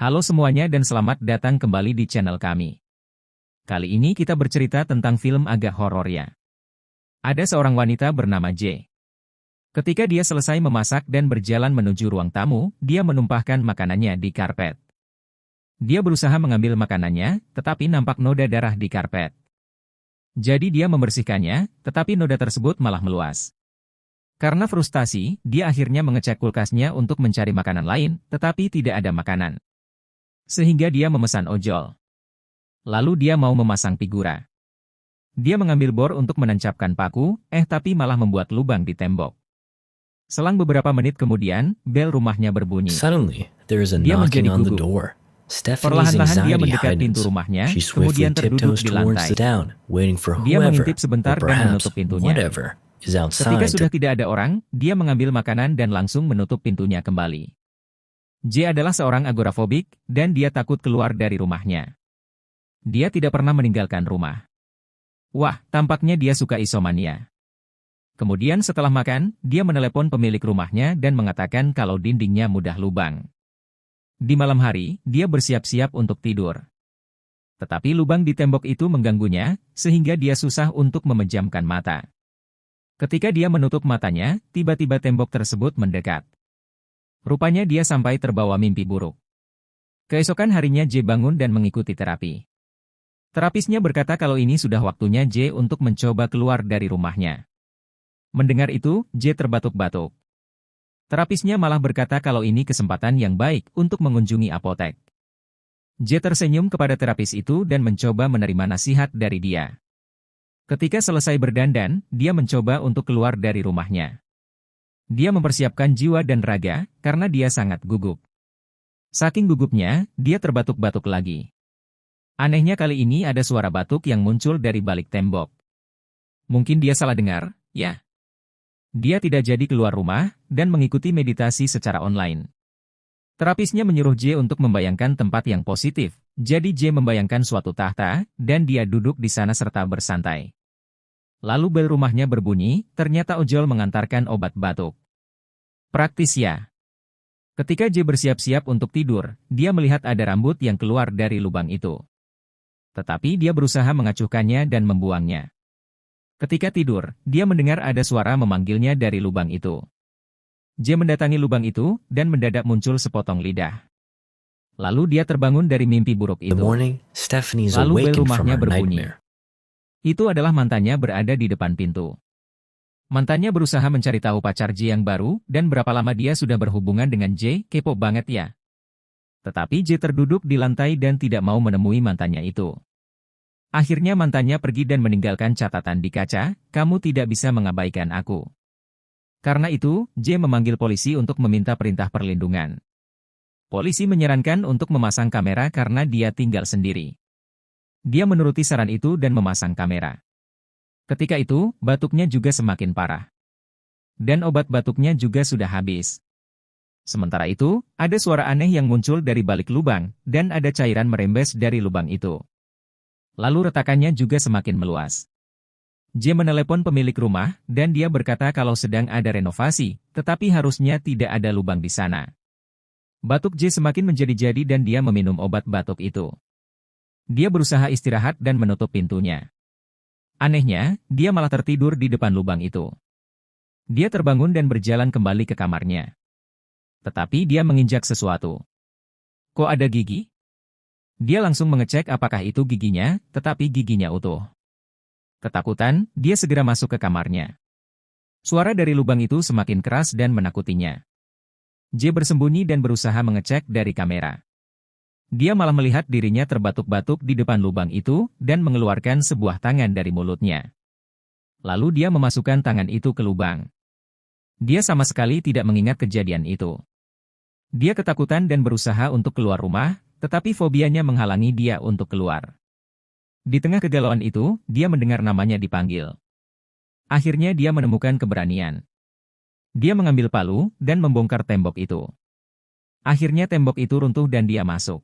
Halo semuanya dan selamat datang kembali di channel kami. Kali ini kita bercerita tentang film agak horor ya. Ada seorang wanita bernama J. Ketika dia selesai memasak dan berjalan menuju ruang tamu, dia menumpahkan makanannya di karpet. Dia berusaha mengambil makanannya, tetapi nampak noda darah di karpet. Jadi dia membersihkannya, tetapi noda tersebut malah meluas. Karena frustasi, dia akhirnya mengecek kulkasnya untuk mencari makanan lain, tetapi tidak ada makanan. Sehingga dia memesan ojol. Lalu dia mau memasang figura. Dia mengambil bor untuk menancapkan paku, tapi malah membuat lubang di tembok. Selang beberapa menit kemudian, bel rumahnya berbunyi. Suddenly, there is a Dia knocking menjadi on the gugup. door. Stephanie's Perlahan-lahan dia anxiety mendekat pintu heightens. rumahnya, She kemudian swiftly terduduk tiptoes di towards lantai. the down, waiting for Dia whoever, mengintip sebentar or dan perhaps menutup pintunya. whatever, is Ketika outside sudah to... tidak ada orang, dia mengambil makanan dan langsung menutup pintunya kembali. J adalah seorang agorafobik, dan dia takut keluar dari rumahnya. Dia tidak pernah meninggalkan rumah. Wah, tampaknya dia suka isomania. Kemudian setelah makan, dia menelepon pemilik rumahnya dan mengatakan kalau dindingnya mudah lubang. Di malam hari, dia bersiap-siap untuk tidur. Tetapi lubang di tembok itu mengganggunya, sehingga dia susah untuk memejamkan mata. Ketika dia menutup matanya, tiba-tiba tembok tersebut mendekat. Rupanya dia sampai terbawa mimpi buruk. Keesokan harinya J bangun dan mengikuti terapi. Terapisnya berkata kalau ini sudah waktunya J untuk mencoba keluar dari rumahnya. Mendengar itu, J terbatuk-batuk. Terapisnya malah berkata kalau ini kesempatan yang baik untuk mengunjungi apotek. J tersenyum kepada terapis itu dan mencoba menerima nasihat dari dia. Ketika selesai berdandan, dia mencoba untuk keluar dari rumahnya. Dia mempersiapkan jiwa dan raga, karena dia sangat gugup. Saking gugupnya, dia terbatuk-batuk lagi. Anehnya kali ini ada suara batuk yang muncul dari balik tembok. Mungkin dia salah dengar, ya. Dia tidak jadi keluar rumah, dan mengikuti meditasi secara online. Terapisnya menyuruh J untuk membayangkan tempat yang positif, jadi J membayangkan suatu tahta, dan dia duduk di sana serta bersantai. Lalu bel rumahnya berbunyi, ternyata ojol mengantarkan obat batuk. Praktis ya. Ketika J bersiap-siap untuk tidur, dia melihat ada rambut yang keluar dari lubang itu. Tetapi dia berusaha mengacuhkannya dan membuangnya. Ketika tidur, dia mendengar ada suara memanggilnya dari lubang itu. J mendatangi lubang itu, dan mendadak muncul sepotong lidah. Lalu dia terbangun dari mimpi buruk itu. The morning, Stephanie's Lalu bel awakened from rumahnya her berbunyi. nightmare. Itu adalah mantannya berada di depan pintu. Mantannya berusaha mencari tahu pacar J yang baru, dan berapa lama dia sudah berhubungan dengan J, kepo banget ya. Tetapi J terduduk di lantai dan tidak mau menemui mantannya itu. Akhirnya mantannya pergi dan meninggalkan catatan di kaca, kamu tidak bisa mengabaikan aku. Karena itu, J memanggil polisi untuk meminta perintah perlindungan. Polisi menyarankan untuk memasang kamera karena dia tinggal sendiri. Dia menuruti saran itu dan memasang kamera. Ketika itu, batuknya juga semakin parah. Dan obat batuknya juga sudah habis. Sementara itu, ada suara aneh yang muncul dari balik lubang, dan ada cairan merembes dari lubang itu. Lalu retakannya juga semakin meluas. J menelepon pemilik rumah, dan dia berkata kalau sedang ada renovasi, tetapi harusnya tidak ada lubang di sana. Batuk J semakin menjadi-jadi dan dia meminum obat batuk itu. Dia berusaha istirahat dan menutup pintunya. Anehnya, dia malah tertidur di depan lubang itu. Dia terbangun dan berjalan kembali ke kamarnya. Tetapi dia menginjak sesuatu. Kok ada gigi? Dia langsung mengecek apakah itu giginya, tetapi giginya utuh. Ketakutan, dia segera masuk ke kamarnya. Suara dari lubang itu semakin keras dan menakutinya. J bersembunyi dan berusaha mengecek dari kamera. Dia malah melihat dirinya terbatuk-batuk di depan lubang itu, dan mengeluarkan sebuah tangan dari mulutnya. Lalu dia memasukkan tangan itu ke lubang. Dia sama sekali tidak mengingat kejadian itu. Dia ketakutan dan berusaha untuk keluar rumah, tetapi fobianya menghalangi dia untuk keluar. Di tengah kegalauan itu, dia mendengar namanya dipanggil. Akhirnya dia menemukan keberanian. Dia mengambil palu, dan membongkar tembok itu. Akhirnya tembok itu runtuh dan dia masuk.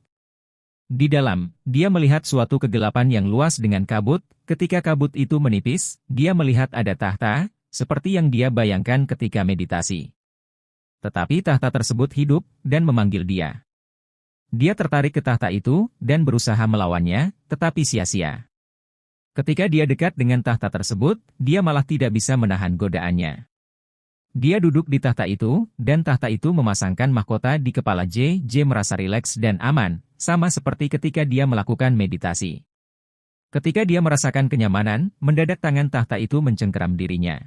Di dalam, dia melihat suatu kegelapan yang luas dengan kabut. Ketika kabut itu menipis, dia melihat ada tahta, seperti yang dia bayangkan ketika meditasi. Tetapi tahta tersebut hidup, dan memanggil dia. Dia tertarik ke tahta itu dan berusaha melawannya, tetapi sia-sia. Ketika dia dekat dengan tahta tersebut, dia malah tidak bisa menahan godaannya. Dia duduk di tahta itu, dan tahta itu memasangkan mahkota di kepala J. J merasa rileks dan aman, sama seperti ketika dia melakukan meditasi. Ketika dia merasakan kenyamanan, mendadak tangan tahta itu mencengkeram dirinya.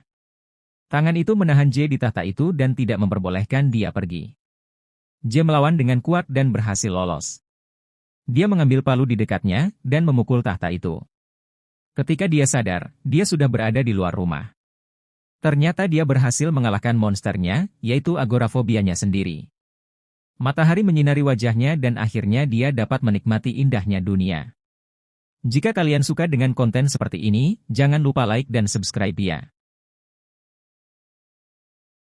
Tangan itu menahan J di tahta itu dan tidak memperbolehkan dia pergi. J melawan dengan kuat dan berhasil lolos. Dia mengambil palu di dekatnya dan memukul tahta itu. Ketika dia sadar, dia sudah berada di luar rumah. Ternyata dia berhasil mengalahkan monsternya, yaitu agorafobianya sendiri. Matahari menyinari wajahnya dan akhirnya dia dapat menikmati indahnya dunia. Jika kalian suka dengan konten seperti ini, jangan lupa like dan subscribe ya.